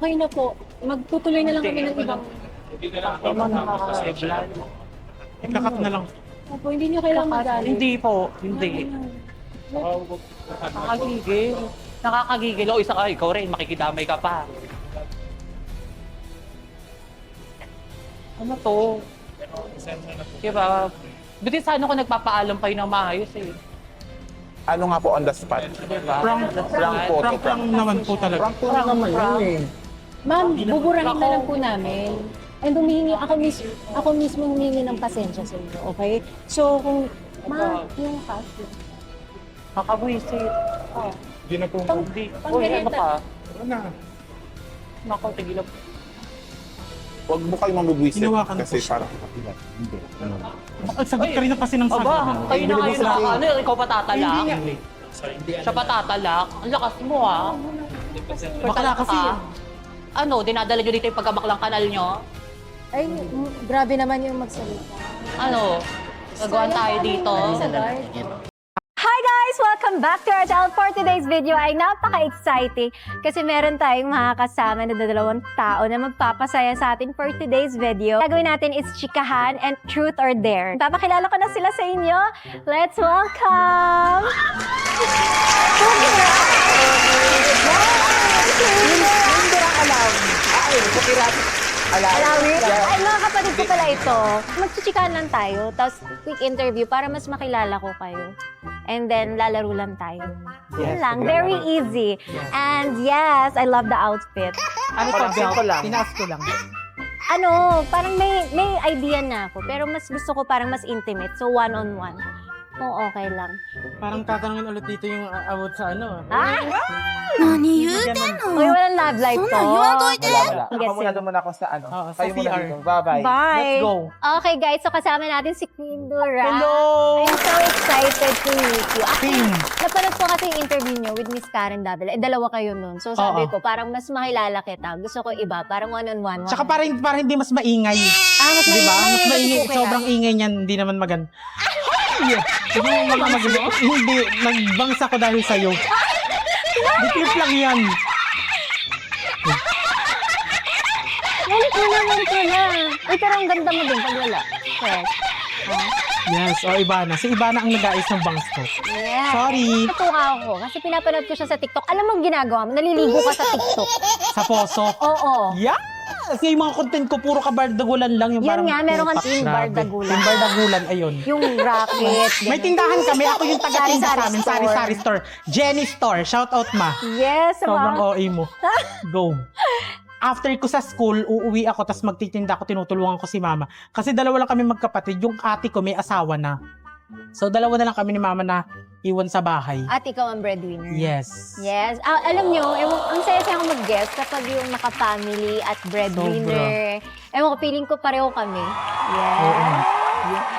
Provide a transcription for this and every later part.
Okay na po. Magtutuloy na lang kami ng ibang... Ikakat na lang. Opo, hindi niyo kailangan magalit. Hindi po, hindi. Nakakagigil. Nakakagigil. O isa ka, ikaw rin, makikidamay ka pa. Ano to? Diba? Buti sana ko nagpapaalam kayo ng maayos eh. Ano nga po on the spot? Diba? Prank po. Prank lang naman po talaga. Prank po naman yun eh. Ma'am, buburahin na lang po namin. And humihingi, ako mismo humingi ng pasensya sa inyo, okay? So, kung, ma'am, yung cash. Nakabwisit. Oh. Hindi na po. Hindi. Uy, ano ka? Ano na? Nako, tigilan. Huwag mo kayo mamabwisit Hinawakan ko kasi siya. parang hindi. Ano? Sagot ka rin kasi ng sagot. Aba, kayo na kayo na. Ano, ikaw patatalak? Hindi. Siya patatalak? Ang lakas mo ah. Bakla kasi. Ano, dinadala nyo dito yung pagkabaklang kanal nyo? Ay, grabe naman yung magsalita. Ano? Gagawan tayo dito. Sa guard. Hi guys! Welcome back to our channel. For today's video ay napaka-exciting kasi meron tayong makakasama na dalawang tao na magpapasaya sa atin for today's video. Gagawin natin is chikahan and truth or dare. Papakilala ko na sila sa inyo. Let's welcome! Alawin? Ay, mga kapatid ko pala ito. Magchichikahan lang tayo, tapos quick interview para mas makilala ko kayo. And then, lalaro lang tayo. Yun lang. Very easy. And yes, I love the outfit. Ano to, Bel? Tinaas ko lang. Ano, parang may idea na ako. Pero mas gusto ko parang mas intimate. So, one-on-one. Kung okay lang. Parang tatanungin ulit dito yung about sa ano. Ah! 何言うてん Uy, の walang love life to. そんなん言わんといて Wala. Sige, Ako muna sige. doon muna ako sa ano. Oo, sa Kayo muna CR. dito. Bye-bye. Bye! Let's go. Okay guys, so kasama natin si Queen Dura. Hello! I'm so excited to meet you. Team. Napanood ko kasi yung interview niyo with Miss Karen Davila. Dalawa kayo nun. So sabi Oo. ko, parang mas makilala kita. Gusto ko iba, parang one-on-one. Tsaka para hindi mas maingay. mas Diba? Mas maingay. Okay Sobrang ingay niyan. Hindi naman maganda. Ay! Hindi mga Hindi. Nagbangsa ko dahil sa'yo. Di clip lang yan. Galit mo naman ko na. Uy, pero ang ganda mo din pag wala. Fresh. Yes. O, Ibana. Si Ibana ang nag-aayos ng bangs ko. Yeah. Sorry. Natuwa ako kasi pinapanood ko siya sa TikTok. Alam mo ang ginagawa mo? Naliligo ka sa TikTok. Sa poso. Oo. Yeah! Kasi yung mga content ko, puro kabardagulan lang. Yung Yan parang nga, meron kang putak, team grabe. bardagulan. Team bardagulan, ayun. Yung racket. May tindahan kami. Ako yung taga-tinda Sari-sari sa amin. store. Sari-sari store. Jenny Store. Shout out, ma. Yes, Sobrang ma. OA mo. Go. After ko sa school, uuwi ako, tapos magtitinda ako, tinutulungan ko si mama. Kasi dalawa lang kami magkapatid. Yung ate ko may asawa na. So, dalawa na lang kami ni mama na iwan sa bahay. At ikaw ang breadwinner. Yes. Yes. Alam nyo, ang saya-saya akong mag-guest kapag yung naka-family at breadwinner. Ewan ko, feeling ko pareho kami. Yes. Oo.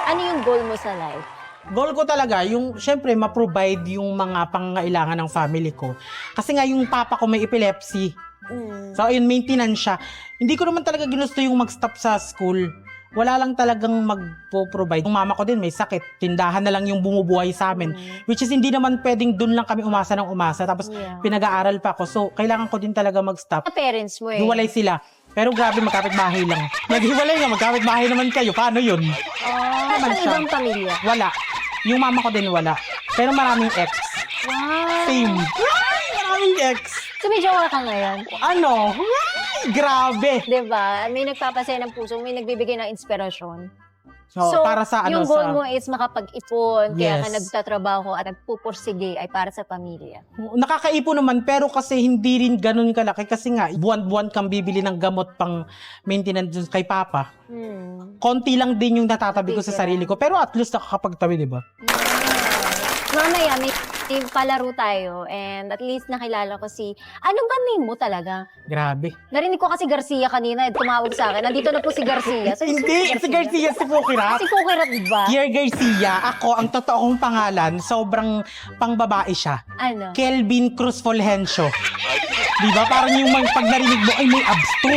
Ano yung goal mo sa life? Goal ko talaga, yung, syempre, ma-provide yung mga pangangailangan ng family ko. Kasi nga, yung papa ko may epilepsy. So, ayun, maintenance siya. Hindi ko naman talaga ginusto yung mag-stop sa school. Wala lang talagang magpo-provide. Yung mama ko din may sakit. Tindahan na lang yung bumubuhay sa amin. Which is hindi naman pwedeng dun lang kami umasa ng umasa. Tapos Yeah. pinag-aaral pa ako. So, kailangan ko din talaga mag-stop. Mga parents mo eh. Hiwalay sila. Pero grabe, magkapit bahay lang. Naghiwalay nga, magkapit bahay naman kayo. Paano yun? Sa ibang pamilya. Wala. Yung mama ko din wala. Pero maraming ex. Wow. Same. Ay, maraming ex. So may jowa ka ngayon. Ano? Ay, grabe. Diba? May nagpapasaya ng puso, may nagbibigay ng inspirasyon. So, para sa ano yung goal sa... mo is makapag-ipon, kaya ka Yes. nagtatrabaho at nagpupursige ay para sa pamilya. Nakakaipon naman, pero kasi hindi rin ganun kalaki. Kasi nga, buwan-buwan kang bibili ng gamot pang maintenance dun kay Papa. Konti lang din yung natatabi ko sa sarili ko. Pero at least nakakapagtabi, di ba? Mamaya, may palaro tayo and at least nakilala ko si... Ano ba name mo talaga? Grabe. Narinig ko kasi Garcia kanina, tumawag sa akin. Nandito na po si Garcia. So, Hindi, si Garcia, si Pukirat. Si Kukirat ba? Kier Garcia, ako, ang totoong pangalan, sobrang pangbabae siya. Ano? Kelvin Cruz Fulgencio. Di ba? Parang yung pag narinig mo, ay may abs to.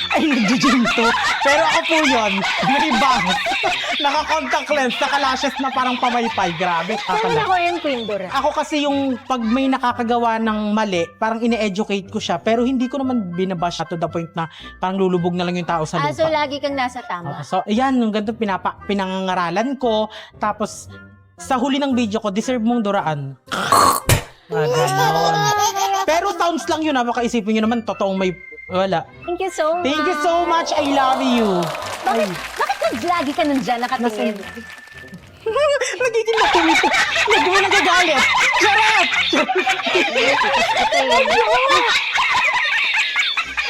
Ay, nag-gym to. Pero ako po yun, may bangs. Naka-contact lens, naka-lashes na parang pamaypay. Grabe, Saan kakala. ako yung Queen Dora? Ako kasi yung pag may nakakagawa ng mali, parang ine-educate ko siya. Pero hindi ko naman binabash to the point na parang lulubog na lang yung tao sa lupa. So lagi kang nasa tama. So, ayan, yung ganito pinangangaralan ko. Tapos, sa huli ng video ko, deserve mong duraan. Ganon. Pero sounds lang yun, baka isipin nyo naman, totoong may, wala. Thank you so much. Thank you so much, I love you. Bakit lagi ka nandyan nakatingin? Nagiging makulit. Nagawin nagagalit. Charot!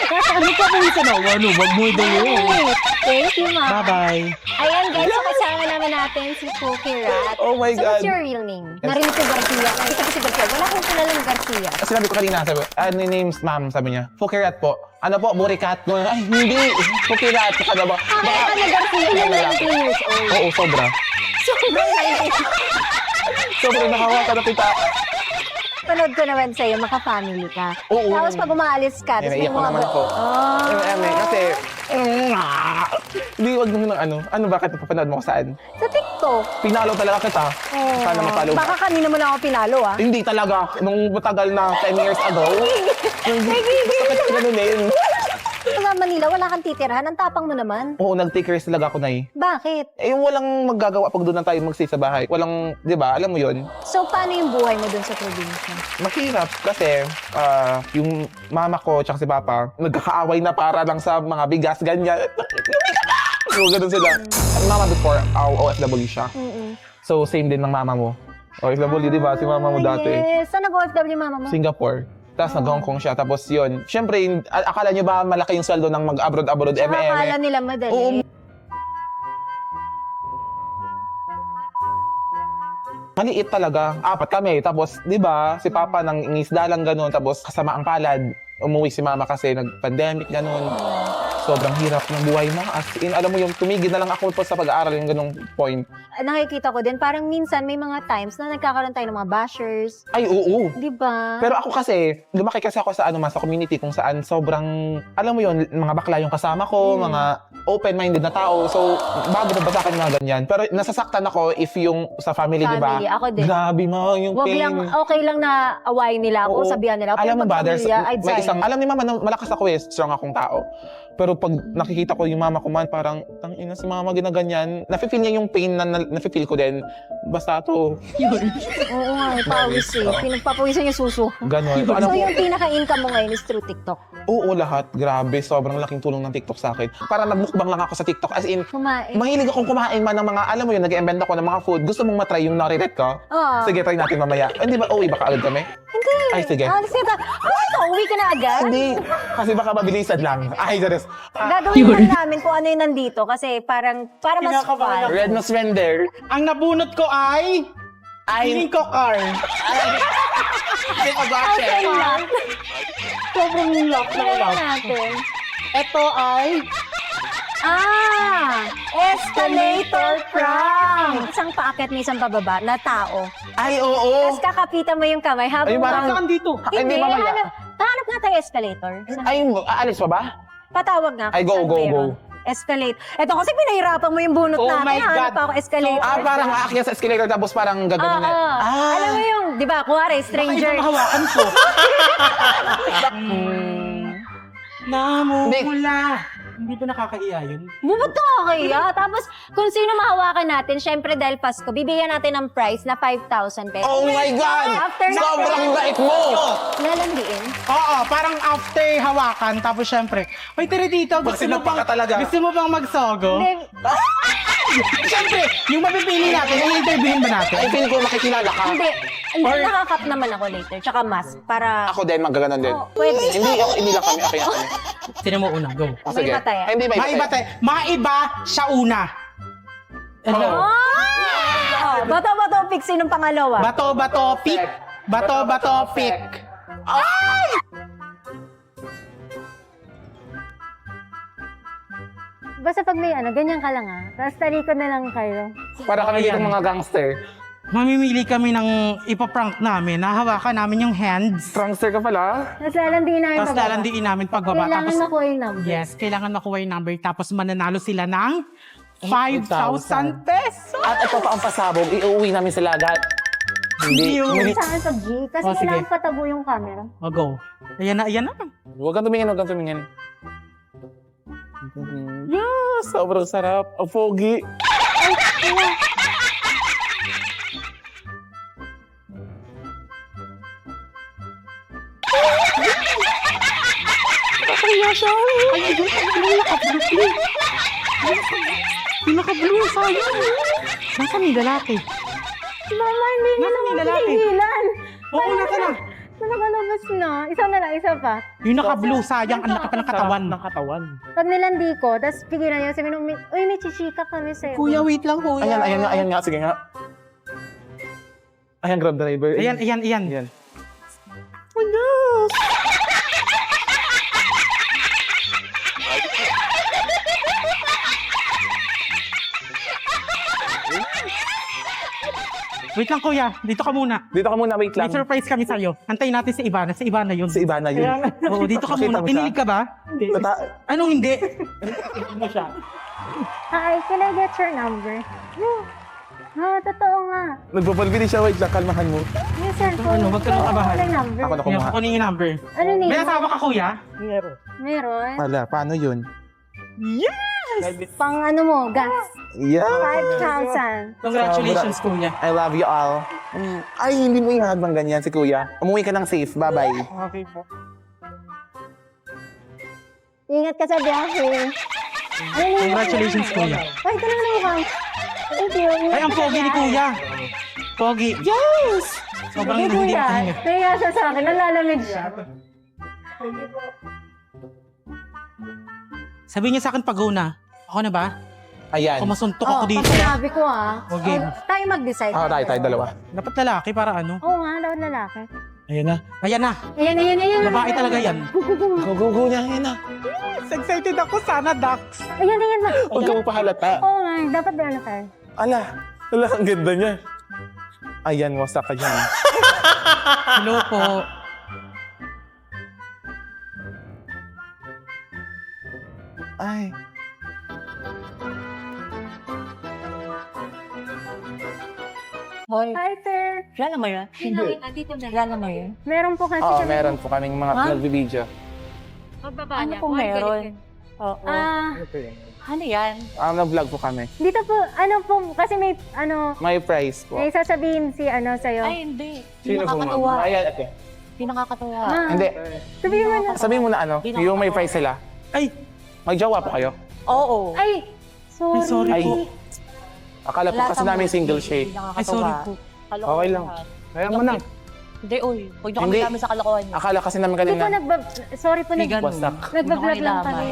Ano pa mo isa na? Ano, wag mo idolo. Thank you, Ma. Bye-bye. Ayan guys, so kasama naman natin si Cookie Rat. Oh my So God. what's your real name? Narinig ko Garcia. Nakita ko si Garcia. Wala akong kilalang Garcia. Sinabi ko kanina, sabi, names ma'am, sabi niya, Fukirat po. Ano po, Burikat? Ay, hindi. Fukirat. Ano ba? Kaya ka na Garcia, you're 19 years old. Oo, sobra. Sobrang Sobrang nakawa na kita. Panood ko naman sa'yo, maka-family ka. Oo. Tapos pag umaalis ka, tapos Naiiyak ko naman ako. Kasi, hindi, wag naman ng ano. Ano, bakit napapanood mo ko saan? Sa TikTok. Pinalo talaga kita. Sana mapalo Baka ka. kanina mo lang ako pinalo, ah. Hindi talaga. Nung matagal na 10 years ago. Gusto kita ganonin. Sa Manila, wala kang titirahan. Ang tapang mo naman. Oo, nag-take risk talaga ako na eh. Bakit? Eh, yung walang maggagawa pag doon na tayo magstay sa bahay. Walang, di ba, alam mo yun? So, paano yung buhay mo dun sa probinsya? Mahirap kasi yung mama ko tsaka si papa, nagkakaaway na para lang sa mga bigas, ganyan. So, ganun sila. Ang mama before, OFW siya. So, same din ng mama mo. OFW, di ba? Si mama mo dati. Yes. Saan nag-OFW mama mo? Singapore. Tapos nag-Hong Kong siya. Tapos yun, syempre, akala nyo ba malaki yung sweldo ng mag-abroad, Akala M&M? nila madali. Oo. Maliit talaga. 4 kami. Tapos, di ba, si Papa nang ingisda lang ganun. Tapos, kasama ang palad. Umuwi si Mama kasi nag-pandemic ganun. Sobrang hirap ng buhay mo. As in, alam mo yung tumigil na lang ako po sa pag-aaral yung ganung point. Nakikita ko din, parang minsan may mga times na nagkakaroon tayo ng mga bashers. Ay, oo. Di ba? Pero ako kasi, lumaki kasi ako sa sa community kung saan sobrang, alam mo yun, mga bakla yung kasama ko, mga open-minded na tao. So, bago na ba sa akin mga ganyan. Pero nasasaktan ako if yung sa family, di ba? Family, ako din. Grabe mo, yung Wag pain. lang, okay lang na awayin nila ako, Oo. sabihan nila ako. Alam mo Pero ba, pag there's, pamilya, I'd may sign. isang, alam ni Mama, na malakas ako eh, strong akong tao. Pero pag nakikita ko yung mama ko man, parang, tangina si mama ginaganyan. Nafe-feel niya yung pain na nafe-feel ko din. Basta to, Oo nga, pawis eh. Pinagpapawisan yung suso. gano'n. So Ano, yung pinaka-income mo ngayon is through TikTok. oo, lahat. Grabe, sobrang laking tulong ng TikTok sa akin. Para nag-mukbang lang ako sa TikTok. As in, Kumain. mahilig akong kumain man ng mga, alam mo yun, nag-embend ako ng mga food. Gusto mong matry yung nariret ko? Oo. Sige, try natin mamaya. Hindi ba, uwi ba kaagad kami? Hindi. Ay, sige. Sige. Uwi ka na agad? Hindi. Kasi baka mabilisan lang. Ay, Diyos. Gagawin naman namin kung ano yung nandito kasi para mas Kinakabahan fun. Red Nose Render. Ang nabunot ko ay... Feeling ko car. Ay, pag-watch Okay lang. Sobrang lock na Tingnan lock. natin. Ito ay... Escalator prank! Isang paakyat na isang pababa na tao. Ay, oo. Tapos kakapitan mo yung kamay habang... Ay, parang- Saan dito? Hindi, mamaya. Hanap nga tayo escalator. Ay, aalis pa ba? Patawag nga. Ay, go, Saan go, meron? go. Escalate. Ito kasi pinahirapan mo yung bunot Oh natin. my Hanap God. pa ako escalator. Parang aakyat sa escalator tapos parang gagawin na. Alam mo yung, di ba, kuwari, stranger. Baka ibang hawakan ko. Namumula. Hindi ba nakakaiya yun? Bubot kaya. Tapos, kung sino mahawakan natin, syempre dahil Pasko, bibigyan natin ng prize na 5,000 pesos. Oh my God! After Sobrang bait mo! lalandiin. Oo, parang after hawakan, tapos syempre, oy, tira dito, gusto mo sinapa bang, ka talaga. gusto mo bang magsogo? Then, Syempre, yung mapipili natin, i-interviewin ba natin? Ay, feel ko makikilala ka. hindi. Nakakap naman ako later. Tsaka mask. Para... Ako din, magaganon din. Oh, pwede. Hindi lang kami. Okay na kami. Sino mo una? Go. Oh, sige. Maiba tayo. Ay, hindi, Maiba tayo. Maiba, siya una. Ano? Oh, bato-bato pick. Sinong pangalawa? Bato-bato, pick. Bato-bato, pick. Basta pag may ano, ganyan ka lang ah. Tapos talikod na lang kayo. Para kami dito mga gangster. Mamimili kami ng ipaprank namin. Nahawakan namin yung hands. Prankster ka pala? Tapos lalandiin namin Tapos lalandiin namin pagbaba. Kailangan Tapos, makuha yung number. yes, kailangan makuha yung number. Tapos mananalo sila ng 5,000 pesos. At ito pa ang pasabog, iuwi namin sila agad. Hindi yun. Sa akin sa G, kasi Oh, sige. kailangan patabo yung camera. O, go. Ayan na, ayan na. Huwag kang tumingin, huwag kang tumingin. Yes! Sobrang sarap. Ang pogi. Pinaka-blue, sayang. Nasaan yung lalaki? Mama, hindi na Nasaan naman yung lalaki? pinigilan. Oo, nasa na. Nakalabas na. Isa na lang, isa pa. Yung naka-blue, sayang. Ang laki pa ng katawan. Ng katawan. Pag nilandi ko, tapos pigilan niya, sabi nung, uy, may chichika kami sa'yo. Kuya, wait lang, kuya. Ayan nga. Sige nga. Ayan, grab driver. Ayan. Ayan. Wait lang, kuya. Dito ka muna. Dito ka muna, wait May lang. surprise kami sa'yo. Antayin natin si Ivana. Si Ivana yun. Si Ivana yun. Oo, dito ka Nakita muna. mo siya? Pinilig ka ba? Anong hindi? Hi, can I get your number? Totoo nga. Nagpapalbili siya, wait lang, kalmahan mo. Yung cellphone. Ano, wag ka nang kabahan. Ano yung number? Ako na Kaya kumuha. kukunin yung number. Ano May nito? asawa ka, kuya? Meron. Wala, paano yun? Pang ano mo, gas. Yeah! 5,000. Congratulations, kuya. I love you all. Ay, hindi mo ihahag ng ganyan si Kuya. Umuwi ka ng safe. Bye-bye. Okay po. Ingat ka sa biyahe. Ano yung Congratulations, kuya. Ay, ito naman yung account. Thank you. Ingat Ay, ang ka sa pogi ni biyahe. kuya. Pogi. Yes! Sobrang Hindi hindi kuya. makahinga. Kaya siya sa akin, nalalamig siya. Sabihin niya sa akin pag una. Ako na ba? Ayan. Kung masuntok ako dito. Pag sinabi ko Okay. tayo mag-decide. Tayo, dalawa. Dapat lalaki para ano? Oo nga, dapat lalaki. Ayan na. Ayan na. Ayan. Babae talaga yan. Go niya. Ayan na. Excited ako. Sana, Dax. Ayan na. Huwag ka mapahalata. Oo nga, dapat na tayo. Ala, ang ganda niya. Ayan, wasak ka dyan. Hello po. Ay. Hoy, Hi, sir. kilala mo yun? Kilala mo yun? Meron po kasi Oo, kami. meron po kaming mga Ha? nagbibideo. Ano kung meron? Oo. Ano yan? Nag-vlog po kami. Dito po, kasi may, May price po. may sasabihin si, sa'yo. Ay, hindi. Sino po, Nakakatuwa. ma'am? Ayan, ate. Hindi nakakatuwa. Hindi. Sabihin mo na. Sabihin mo na yung may price sila. Ay, May jowa po kayo. Oo. Ay, sorry. Ay, sorry Ay. po. Akala po kasi namin single shade. Ay, sorry po. Okay lang. Kaya mo na. Hindi, uy. Huwag niyo kami Hindi. dami sa kalokohan niyo. Akala kasi namin Hindi po kanina. sorry po, May ganun. Wasak. nagbablog lang kami.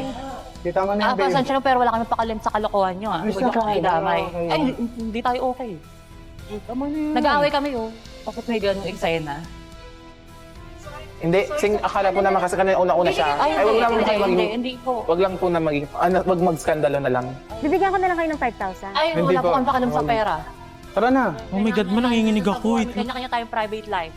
Kita mo Pasensya na pero wala kami pakalim sa kalokohan niyo. Huwag niyo kami damay. Ay, hindi tayo okay. Nag-aaway kami, oh. Bakit may ganun eksena? Hindi, akala po naman kasi kanina una-una siya. Ay, wag lang po kayo maging... Hindi po. Wag lang po na maging... wag mag-skandalo na lang. Bibigyan ko na lang kayo ng 5,000. Ay, Hindi wala po po. kami pakalim sa pera. Tara na. Oh my God, man, nanginginig ako. Wait. Kanya-kanya tayong private life.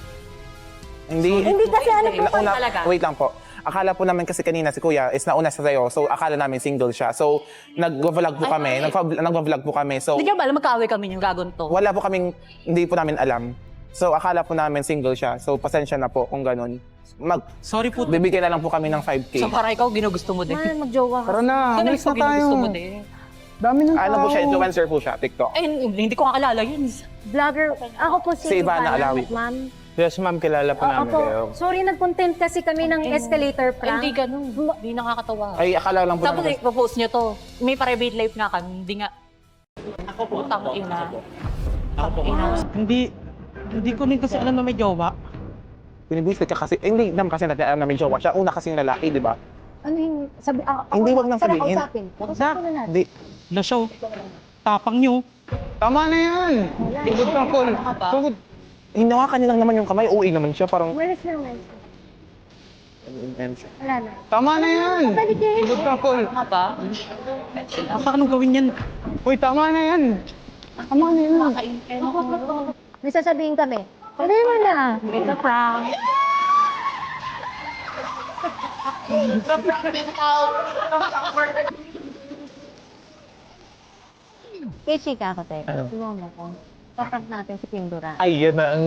Hindi. Hindi kasi po Nauna, talaga. wait lang po. Akala po namin kasi kanina si Kuya is nauna siya sa'yo. So, akala namin single siya. So, nag-vlog po kami. Nag-vlog po kami. So, Hindi niyo ba alam magkaaway kami yung gagon to? wala po kaming... Hindi po namin alam. So, akala po namin single siya. So, pasensya na po kung ganun. Sorry po. Bibigyan na lang po kami ng 5K. So para ikaw ginugusto mo din. Mahal, magjowa ka. Tara na, Ano umalis ikaw na tayo. ginugusto mo din? Dami ng Ano po siya, influencer po siya, TikTok. Ay, hindi ko kakilala yun. Vlogger. Ako po Si Ivana Alawi. Ma'am. Yes, ma'am, kilala po Opo. Sorry, nag-content kasi kami ng escalator Ay, prank. hindi ganun. Hindi nakakatawa. Ay, akala lang po Tapos namin. ipopost niyo to. May private life nga kami. Hindi nga. Ako po, tang ina. Hindi ko rin kasi alam na may jowa. Binibisit ka kasi, hindi naman kasi natin alam namin jowa. Siya una kasing lalaki, di ba? Ano yung sabi? Hindi, wag nang sabihin. Kausapin na natin. Hindi. Na show. Tapang nyo. Tama na yan! Tugod ka, Paul. Tugod. Hinawakan niya lang naman yung kamay. Uwi naman siya, parang... Walis lang, walis. Wala na. Tama na yan! Balik eh. Tugod ka, Paul. Nga ba? Baka anong gawin yan? Uy, tama na yan! Tama na yan. May sasabihin kami. Sabihin mo na. It's a prank. Kay Chika ako, te. Ano? Tingnan mo ko. Paprank natin si Pindura. Ay, yan na ang...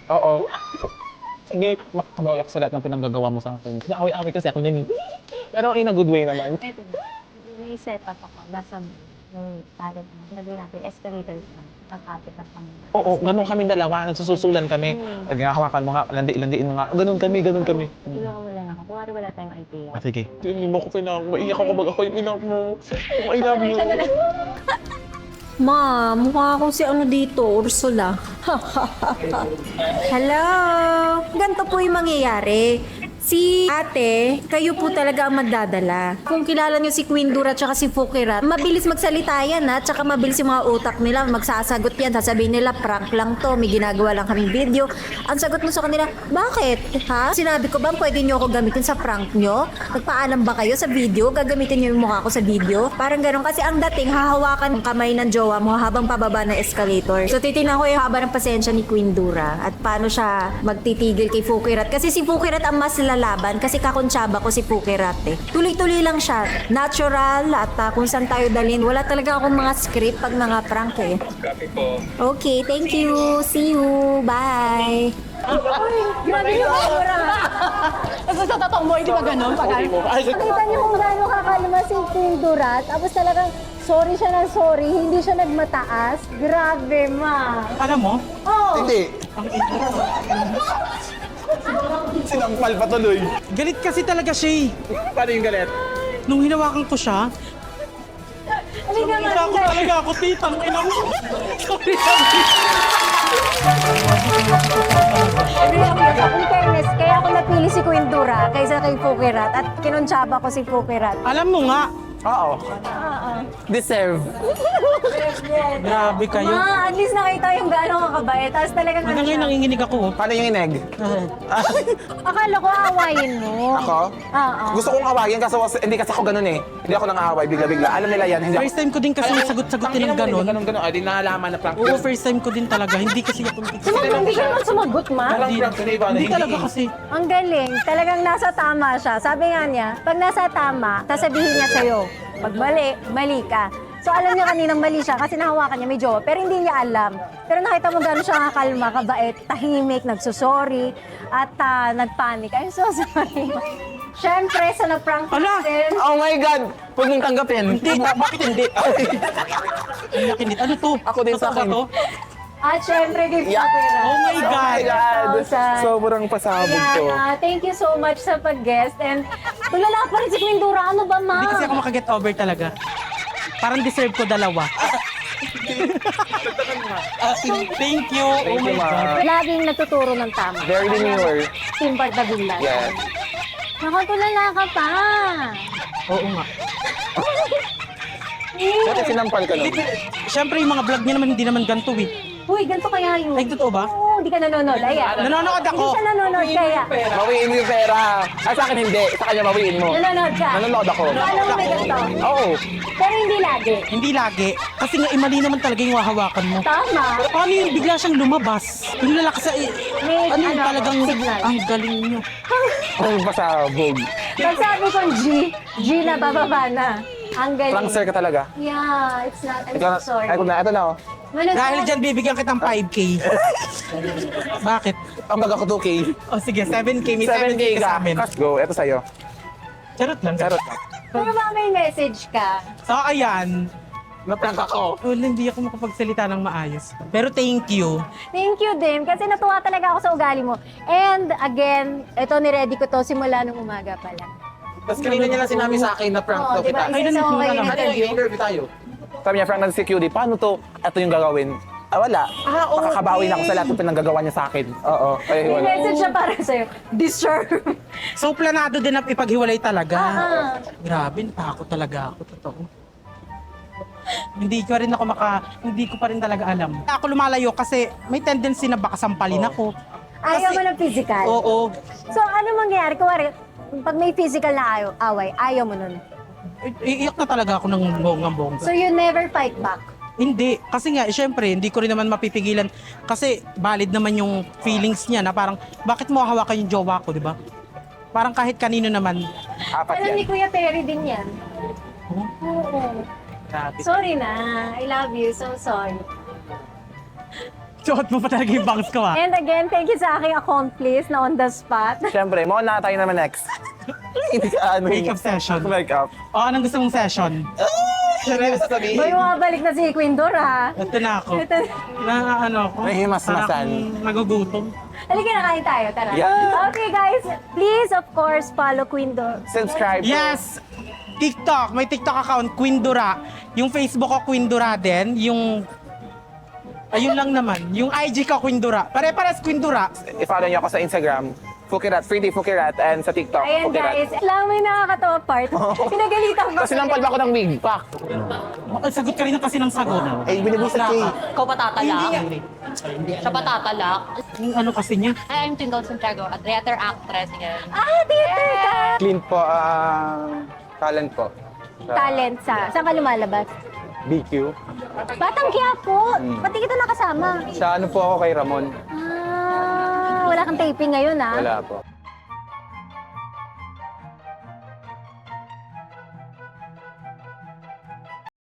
Oo. Sige, makabayak sa lahat ng pinanggagawa mo sa akin. Away-away kasi ako niyan. Pero in a good way naman. Ito na. May set up ako. Nasa yung talent mo. Sabihin natin, escalator na. Pagkapit na pang... Oo, ganun kami dalawa. Nagsususulan kami. Nagkakawakan mo nga, landi-landiin mo nga. Ganun kami. Tulungan mo lang ako. Kuwari wala tayong idea. Ah, sige. Hindi mo ko pinang. Maiyak ako mag ako yung inak mo. I love you. Ma, mukha akong si ano dito, Ursula. Hello! Ganito po yung mangyayari. Si ate, kayo po talaga ang magdadala. Kung kilala nyo si Queen Dura at si Fukirat, mabilis magsalita yan ha, tsaka mabilis yung mga utak nila, magsasagot yan, sasabihin nila, prank lang to, may ginagawa lang kaming video. Ang sagot mo sa kanila, bakit? Ha? Sinabi ko ba, pwede nyo ako gamitin sa prank nyo? Nagpaalam ba kayo sa video? Gagamitin nyo yung mukha ko sa video? Parang ganun, kasi ang dating, hahawakan ang kamay ng jowa mo habang pababa ng escalator. So titignan ko yung haba ng pasensya ni Queen Dura at paano siya magtitigil kay Fukirat. Kasi si Fukirat ang mas lalaban kasi kakontsaba ko si Fukirat eh. Tuloy-tuloy lang siya. Natural at kung saan tayo dalhin. Wala talaga akong mga script pag mga prank eh. Okay, thank you. See you. Bye. Grabe yung Pindura. Kasi sa totoong buhay, di ba ganun? Nakita niyo kung gaano kakalma si Pindura. Tapos talagang sorry siya na sorry. Hindi siya nagmataas. Grabe, ma. Alam mo, Hindi. Sinampal pa tuloy. galit kasi talaga siya eh. Paano yung galit? Nung hinawakan ko siya, Halika nga. kita ko talaga ako, titang ina mo. Sorry, In fairness, kaya ako napili si Queen Dura kaysa kay Fukirat at kinontsaba ko si Fukirat. Alam mo nga, Oo. Deserve. grabe kayo. Ma, at least nakita yung gaano kakabait. Tapos talagang Hanggang ngayon nanginginig ako. Oh. Paano yung ineg? Akala ko aawayin mo. Ako? Oo. Gusto kong awayin kasi hindi kasi ako ganun eh. Hindi ako nang aaway bigla-bigla. Alam nila yan. Hindi ako. First time ko din kasi sagot-sagutin ng ganon. Ganun. Ay, di nalaman na prank. Oo, first time ko din talaga. Hindi kasi ako... Hindi ka naman sumagot, ma. Parang prank na iba. Hindi talaga kasi. Ang galing. Talagang nasa tama siya. Sabi nga niya, pag nasa tama, sasabihin niya sa'yo. Pag mali, mali ka. So alam niya kaninang mali siya kasi nahawakan niya may jowa. Pero hindi niya alam. Pero nakita mo gano'n siya kalma, kabait, tahimik, nagsusorry, at nagpanik. I'm so sorry. Siyempre, sa na-prank Ala! natin. Oh my God! Huwag mong tanggapin. Hindi, bakit hindi? Ang nakinit. Ano to? Ako din sa Totoo ba akin. to? At syempre, give Yeah. Fukirat. Oh my God! Sobrang pasabog to. Ayan, thank you so much sa pag-guest. And tulala pa rin si Queen Dura. Ano ba, ma? Hindi kasi ako makaget over talaga. Parang deserve ko dalawa. Thank you. Oh Thank my you, ma. God. Laging natuturo ng tama. Very demure. Team Bardagulan. Yes. Naku, tulala ka pa. Oo nga. Dati sinampal ka nun. Siyempre, yung mga vlog niya naman hindi naman ganito eh. Uy, ganito kaya yun. Ay, totoo ba? Oo, hindi ka nanonood. Ayan. Nanonood ako. Hindi siya nanonood kaya. Bawiin mo yung pera. Ay, sa akin hindi. Sa kanya bawiin mo. Nanonood ka. Nanonood ako. Alam mo may ganito. Oo. Pero hindi lagi. Hindi lagi. Kasi nga, mali naman talaga yung hahawakan mo. Tama. Pero paano yung bigla siyang lumabas? Yung lalaki sa... May ano yung ano, talagang... signal. Ang galing niyo. Ang pasabog. Pag sabi kong G na bababa na. Ang galing. Prankster ka talaga. Yeah, it's not. I'm Ikaw na. so sorry. Ay, ito na. Oh. Manood Dahil ka. dyan, bibigyan kitang 5K. Bakit? Ang baga ko 2K. O sige, 7K. May 7K 7K ka ka. sa amin. Go, ito sa'yo. Charot lang. Charot lang. Pero ba may message ka? So, ayan. Na-prank ako. Well, hindi ako makapagsalita ng maayos. Pero thank you. Thank you, Dim. Kasi natuwa talaga ako sa ugali mo. And again, ito ni-ready ko to simula nung umaga pa lang. Tapos kanina niya lang sinabi sa akin na prank Oo, to diba? kita. Ay, Isa nandun sa na okay lang. na Ano yung interview tayo? Sabi niya, prank ng security. Paano to? Ito yung gagawin. Ah, wala. okay. Makakabawi na ako sa lahat ng pinanggagawa niya sa akin. Oo. Ay, May wala. message siya para sa'yo. Deserve. So, planado din na ipaghiwalay talaga. Ah. Grabe, natakot talaga ako. Totoo. Hindi ko pa rin talaga alam. Ako lumalayo kasi may tendency na baka sampalin ako. Ayaw Kasi- mo ng physical. Oo. So, ano mangyayari? Kuwari, pag may physical na away, ayaw mo nun. Iiyak na talaga ako ng bonggang-bongga. So, you never fight back. Hindi. Kasi nga, syempre, hindi ko rin naman mapipigilan. Kasi valid naman yung feelings niya na parang, bakit mo hawakan yung jowa ko, di ba? Parang kahit kanino naman. Apat Alam yan. ni Kuya Terry din yan. Oo. Grabe. Sorry na. I love you. So sorry. Suot mo pa talaga yung bangs ko, ah. And again, thank you sa aking accomplice na on the spot. Siyempre, muna tayo naman next. Hindi ka ano Makeup session. Makeup. O, anong gusto mong session? Siyempre, sasabihin. May bumabalik na si Queen Dora. Ito na ako. Ito. Na ano ako. Nahimasmasan. Parang akong nagugutom. Halika na, kain tayo. Tara. Yeah. Okay, guys. Please, of course, follow Queen Dora. Subscribe. Yes! TikTok. May TikTok account, Queen Dura. Yung Facebook ko, Queen Dura din. Yung... Ayun lang naman. Yung IG ko, Queen Dura. Pare-pares Queen Dura. I-follow niyo ako sa Instagram, Fukirat, Freedy Fukirat, and sa TikTok, Ayan, Fukirat. guys. Lang may nakakatawa part. Pinagalitan ko. Kasi nampal ba ako ng wig? Pak! Sagot ka rin kasi ng sagot. Eh, binibusat Wala kay. ka. Ikaw patatalak. Siya patatalak. Yung ano kasi niya. Hi, I'm Twinkle Santiago, a theater actress. Yan. Ah, theater ka. Clean po, talent po. Talent sa. Saan ka lumalabas? BQ. Batang Quiapo. Pati kita nakasama. Sa ano po ako kay Ramon? Ah, wala kang taping ngayon, ah. Wala po.